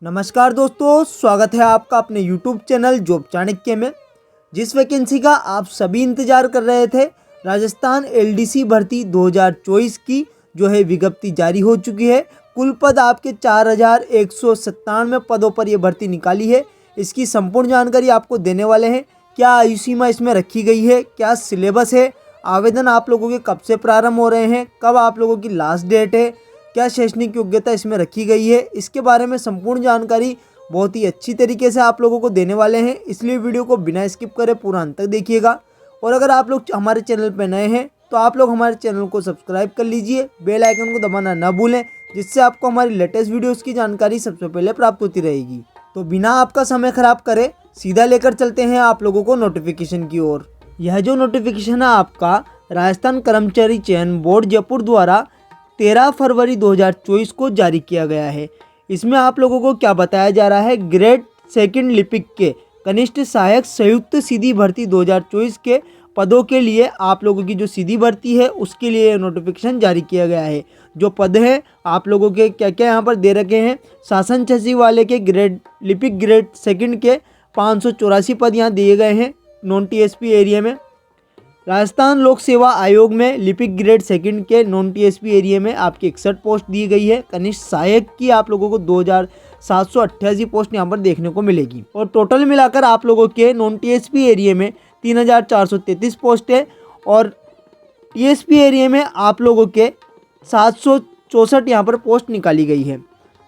नमस्कार दोस्तों, स्वागत है आपका अपने YouTube चैनल जॉब चाणक्य में। जिस वैकेंसी का आप सभी इंतजार कर रहे थे, राजस्थान LDC भर्ती 2024 की जो है विज्ञप्ति जारी हो चुकी है। कुल पद आपके 4197 पदों पर यह भर्ती निकाली है। इसकी संपूर्ण जानकारी आपको देने वाले हैं। क्या आयु सीमा इसमें रखी गई है, क्या सिलेबस है, आवेदन आप लोगों के कब से प्रारंभ हो रहे हैं, कब आप लोगों की लास्ट डेट है, क्या शैक्षणिक योग्यता इसमें रखी गई है, इसके बारे में संपूर्ण जानकारी बहुत ही अच्छी तरीके से आप लोगों को देने वाले हैं। इसलिए वीडियो को बिना स्किप करे पूरा अंत तक देखिएगा। और अगर आप लोग हमारे चैनल पर नए हैं तो आप लोग हमारे चैनल को सब्सक्राइब कर लीजिए, बेल आइकन को दबाना ना भूलें, जिससे आपको हमारी लेटेस्ट वीडियोज़ की जानकारी सबसे पहले प्राप्त होती रहेगी। तो बिना आपका समय खराब करे सीधा लेकर चलते हैं आप लोगों को नोटिफिकेशन की ओर। यह जो नोटिफिकेशन है आपका राजस्थान कर्मचारी चयन बोर्ड जयपुर द्वारा 13 फरवरी 2024 को जारी किया गया है। इसमें आप लोगों को क्या बताया जा रहा है, ग्रेड सेकंड लिपिक के कनिष्ठ सहायक संयुक्त सीधी भर्ती 2024 के पदों के लिए आप लोगों की जो सीधी भर्ती है उसके लिए नोटिफिकेशन जारी किया गया है। जो पद है आप लोगों के क्या क्या यहाँ पर दे रखे हैं, शासन सचिव वाले के ग्रेड लिपिक ग्रेड सेकंड के 584 पद यहाँ दिए गए हैं नॉन TSP एरिया में। राजस्थान लोक सेवा आयोग में लिपिक ग्रेड सेकंड के नॉन TSP एरिया में आपकी 61 पोस्ट दी गई है। कनिष्ठ सहायक की आप लोगों को 2788 पोस्ट यहाँ पर देखने को मिलेगी। और टोटल मिलाकर आप लोगों के नॉन TSP एरिया में 3433 पोस्ट है और TSP एरिया में आप लोगों के 764 यहाँ पर पोस्ट निकाली गई है।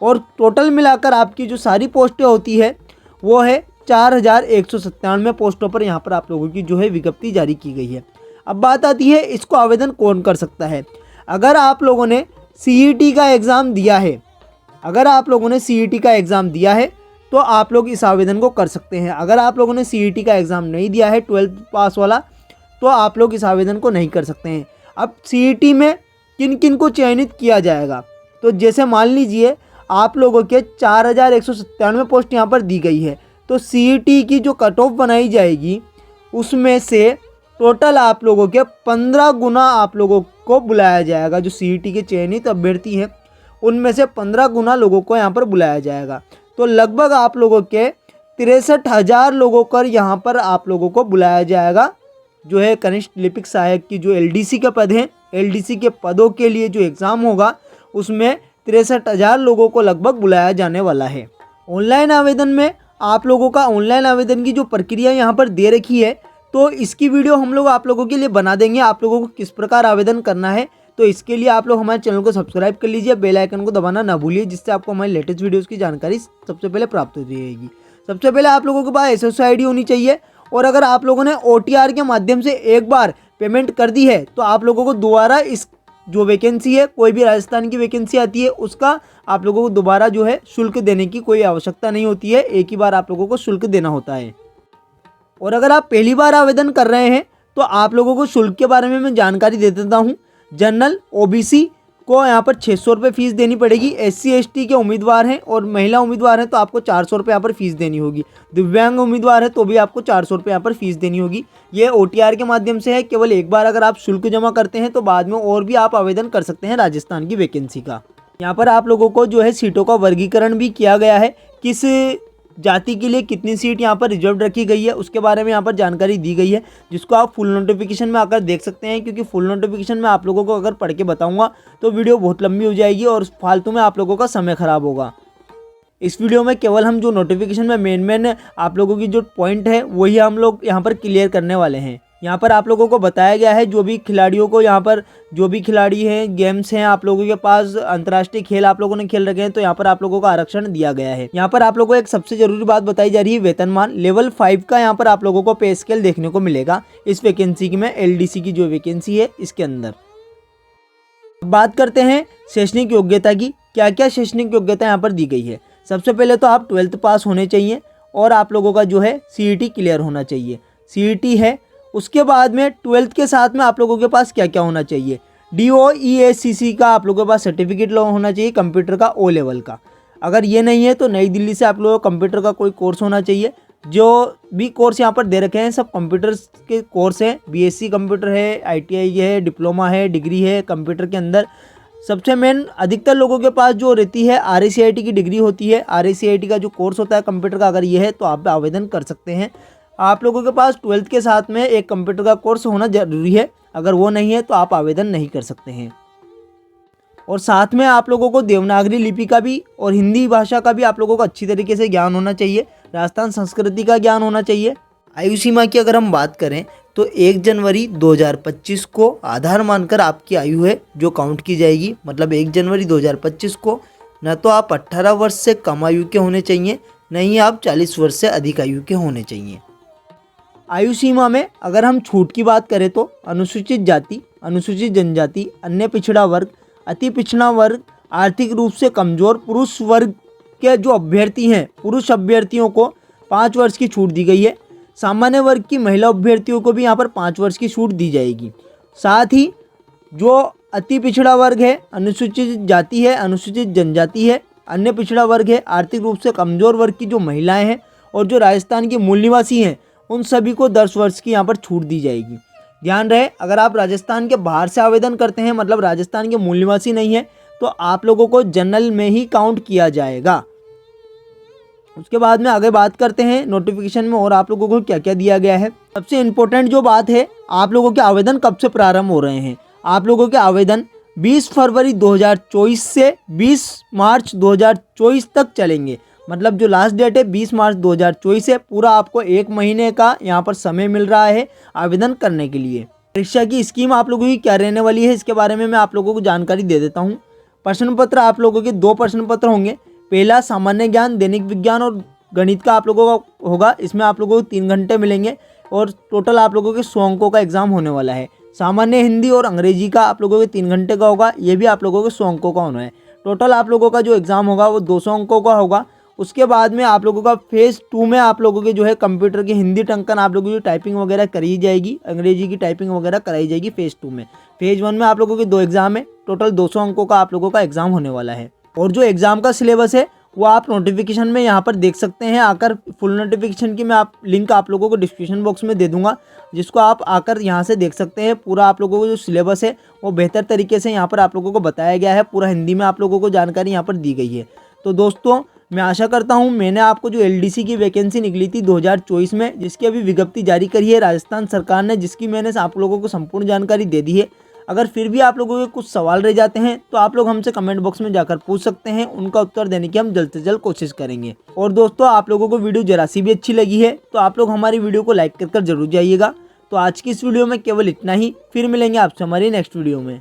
और टोटल मिलाकर आपकी जो सारी पोस्टें होती है वो है 4197 पोस्टों पर यहाँ पर आप लोगों की जो है विज्ञप्ति जारी की गई है। अब बात आती है इसको आवेदन कौन कर सकता है। अगर आप लोगों ने CET का एग्ज़ाम दिया है, तो आप लोग इस आवेदन को कर सकते हैं। अगर आप लोगों ने CET का एग्ज़ाम नहीं दिया है 12th पास वाला, तो आप लोग इस आवेदन को नहीं कर सकते हैं। अब CET में किन किन को चयनित किया जाएगा, तो जैसे मान लीजिए आप लोगों के 4197 पोस्ट यहाँ पर दी गई है, तो CET की जो कट ऑफ बनाई जाएगी उसमें से टोटल आप लोगों के 15 गुना आप लोगों को बुलाया जाएगा। जो CET के चयनित अभ्यर्थी हैं उनमें से 15 गुना लोगों को यहाँ पर बुलाया जाएगा। तो लगभग आप लोगों के 63,000 लोगों को यहाँ पर आप लोगों को बुलाया जाएगा। जो है कनिष्ठ लिपिक सहायक की जो LDC के पद हैं, LDC के पदों के लिए जो एग्ज़ाम होगा उसमें 63,000 लोगों को लगभग बुलाया जाने वाला है। ऑनलाइन आवेदन में आप लोगों का ऑनलाइन आवेदन की जो प्रक्रिया यहाँ पर दे रखी है, तो इसकी वीडियो हम लोग आप लोगों के लिए बना देंगे। आप लोगों को किस प्रकार आवेदन करना है, तो इसके लिए आप लोग हमारे चैनल को सब्सक्राइब कर लीजिए, बेल आइकन को दबाना ना भूलिए, जिससे आपको हमारी लेटेस्ट वीडियोस की जानकारी सबसे पहले प्राप्त होती रहेगी। सबसे पहले आप लोगों के पास SSO ID होनी चाहिए। और अगर आप लोगों ने OTR के माध्यम से एक बार पेमेंट कर दी है तो आप लोगों को दोबारा इस जो वैकेंसी है, कोई भी राजस्थान की वैकेंसी आती है उसका आप लोगों को दोबारा जो है शुल्क देने की कोई आवश्यकता नहीं होती है। एक ही बार आप लोगों को शुल्क देना होता है। और अगर आप पहली बार आवेदन कर रहे हैं तो आप लोगों को शुल्क के बारे में मैं जानकारी दे देता हूँ। जनरल OBC को यहाँ पर 600 रुपये फीस देनी पड़ेगी। SC ST के उम्मीदवार हैं और महिला उम्मीदवार हैं तो आपको 400 रुपये यहाँ पर फीस देनी होगी। दिव्यांग उम्मीदवार है तो भी आपको 400 रुपये यहाँ पर फीस देनी होगी। ये OTR के माध्यम से है। केवल एक बार अगर आप शुल्क जमा करते हैं तो बाद में और भी आप आवेदन कर सकते हैं राजस्थान की वैकेंसी का। यहाँ पर आप लोगों को जो है सीटों का वर्गीकरण भी किया गया है, किस जाति के लिए कितनी सीट यहाँ पर रिजर्व रखी गई है उसके बारे में यहाँ पर जानकारी दी गई है, जिसको आप फुल नोटिफिकेशन में आकर देख सकते हैं। क्योंकि फुल नोटिफिकेशन में आप लोगों को अगर पढ़ के बताऊंगा तो वीडियो बहुत लंबी हो जाएगी और फालतू में आप लोगों का समय खराब होगा। इस वीडियो में केवल हम जो नोटिफिकेशन में मेन आप लोगों की जो पॉइंट है वही हम लोग यहाँ पर क्लियर करने वाले हैं। यहाँ पर आप लोगों को बताया गया है जो भी खिलाड़ियों को यहाँ पर जो भी खिलाड़ी हैं, गेम्स हैं आप लोगों के पास, अंतर्राष्ट्रीय खेल आप लोगों ने खेल रखे हैं तो यहाँ पर आप लोगों को आरक्षण दिया गया है। यहाँ पर आप लोगों को एक सबसे जरूरी बात बताई जा रही है, वेतनमान लेवल 5 का यहाँ पर आप लोगों को पे स्केल देखने को मिलेगा इस वैकेंसी में। LDC की जो वैकेंसी है इसके अंदर बात करते हैं शैक्षणिक योग्यता की। क्या क्या शैक्षणिक योग्यता यहाँ पर दी गई है। सबसे पहले तो आप 12th पास होने चाहिए और आप लोगों का जो है CET क्लियर होना चाहिए। CET है, उसके बाद में 12th के साथ में आप लोगों के पास क्या क्या होना चाहिए, DOESCC का आप लोगों के पास सर्टिफिकेट होना चाहिए, कंप्यूटर का O लेवल का। अगर ये नहीं है तो नई दिल्ली से आप लोगों को कंप्यूटर का कोई कोर्स होना चाहिए। जो भी कोर्स यहाँ पर दे रखे हैं सब कंप्यूटर के कोर्स हैं। BSc कंप्यूटर है, ITI है, डिप्लोमा है, डिग्री है कंप्यूटर के अंदर। सबसे मेन अधिकतर लोगों के पास जो रहती है RACIT की डिग्री होती है। RACIT का जो कोर्स होता है कंप्यूटर का, अगर ये है तो आप आवेदन कर सकते हैं। आप लोगों के पास 12th के साथ में एक कंप्यूटर का कोर्स होना जरूरी है, अगर वो नहीं है तो आप आवेदन नहीं कर सकते हैं। और साथ में आप लोगों को देवनागरी लिपि का भी और हिंदी भाषा का भी आप लोगों को अच्छी तरीके से ज्ञान होना चाहिए। राजस्थान संस्कृति का ज्ञान होना चाहिए। आयु सीमा की अगर हम बात करें तो 1 जनवरी 2025 को आधार मानकर आपकी आयु है जो काउंट की जाएगी। मतलब 1 जनवरी 2025 को न तो आप 18 वर्ष से कम आयु के होने चाहिए, न ही आप 40 वर्ष से अधिक आयु के होने चाहिए। आयु सीमा में अगर हम छूट की बात करें तो अनुसूचित जाति, अनुसूचित जनजाति, अन्य पिछड़ा वर्ग, अति पिछड़ा वर्ग, आर्थिक रूप से कमजोर पुरुष वर्ग के जो अभ्यर्थी हैं, पुरुष अभ्यर्थियों को 5 वर्ष की छूट दी गई है। सामान्य वर्ग की महिला अभ्यर्थियों को भी यहाँ पर 5 वर्ष की छूट दी जाएगी। साथ ही जो अति पिछड़ा वर्ग है, अनुसूचित जाति है, अनुसूचित जनजाति है, अन्य पिछड़ा वर्ग है, आर्थिक रूप से कमजोर वर्ग की जो महिलाएं हैं और जो राजस्थान के मूल निवासी हैं, उन सभी को 10 वर्ष की यहाँ पर छूट दी जाएगी। ध्यान रहे, अगर आप राजस्थान के बाहर से आवेदन करते हैं, मतलब राजस्थान के मूल निवासी नहीं है, तो आप लोगों को जनरल में ही काउंट किया जाएगा। उसके बाद में आगे बात करते हैं नोटिफिकेशन में और आप लोगों को क्या क्या दिया गया है। सबसे इम्पोर्टेंट जो बात है, आप लोगों के आवेदन कब से प्रारंभ हो रहे हैं। आप लोगों के आवेदन 20 फरवरी 2024 से 20 मार्च 2024 तक चलेंगे। मतलब जो लास्ट डेट है 20 मार्च 2024 है। पूरा आपको 1 महीने का यहाँ पर समय मिल रहा है आवेदन करने के लिए। परीक्षा की स्कीम आप लोगों की क्या रहने वाली है, इसके बारे में मैं आप लोगों को जानकारी दे देता हूँ। प्रश्न पत्र आप लोगों के 2 प्रश्न पत्र होंगे। पहला सामान्य ज्ञान, दैनिक विज्ञान और गणित का आप लोगों का होगा। इसमें आप लोगों को 3 घंटे मिलेंगे और टोटल आप लोगों के 100 अंकों का एग्जाम होने वाला है। सामान्य हिंदी और अंग्रेजी का आप लोगों के 3 घंटे का होगा। ये भी आप लोगों के 100 अंकों का होना है। टोटल आप लोगों का जो एग्ज़ाम होगा वो 200 अंकों का होगा। उसके बाद में आप लोगों का फेज़ 2 में आप लोगों के जो है कंप्यूटर की हिंदी टंकन आप लोगों की टाइपिंग वगैरह करी जाएगी, अंग्रेजी की टाइपिंग वगैरह कराई जाएगी फेज़ 2 में। फेज़ 1 में आप लोगों के 2 एग्ज़ाम है। टोटल 200 अंकों का आप लोगों का एग्ज़ाम होने वाला है। और जो एग्ज़ाम का सिलेबस है वो आप नोटिफिकेशन में यहाँ पर देख सकते हैं आकर। फुल नोटिफिकेशन की मैं लिंक आप लोगों को डिस्क्रिप्शन बॉक्स में दे दूंगा, जिसको आप आकर यहाँ से देख सकते हैं। पूरा आप लोगों को जो सिलेबस है वो बेहतर तरीके से यहाँ पर आप लोगों को बताया गया है। पूरा हिंदी में आप लोगों को जानकारी यहाँ पर दी गई है। तो दोस्तों मैं आशा करता हूँ मैंने आपको जो LDC की वैकेंसी निकली थी 2024 में, जिसकी अभी विज्ञप्ति जारी करी है राजस्थान सरकार ने, जिसकी मैंने आप लोगों को संपूर्ण जानकारी दे दी है। अगर फिर भी आप लोगों के कुछ सवाल रह जाते हैं तो आप लोग हमसे कमेंट बॉक्स में जाकर पूछ सकते हैं। उनका उत्तर देने की हम जल्द से जल्द कोशिश करेंगे। और दोस्तों आप लोगों को वीडियो जरा सी भी अच्छी लगी है तो आप लोग हमारी वीडियो को लाइक कर जरूर जाइएगा। तो आज की इस वीडियो में केवल इतना ही। फिर मिलेंगे आपसे हमारी नेक्स्ट वीडियो में।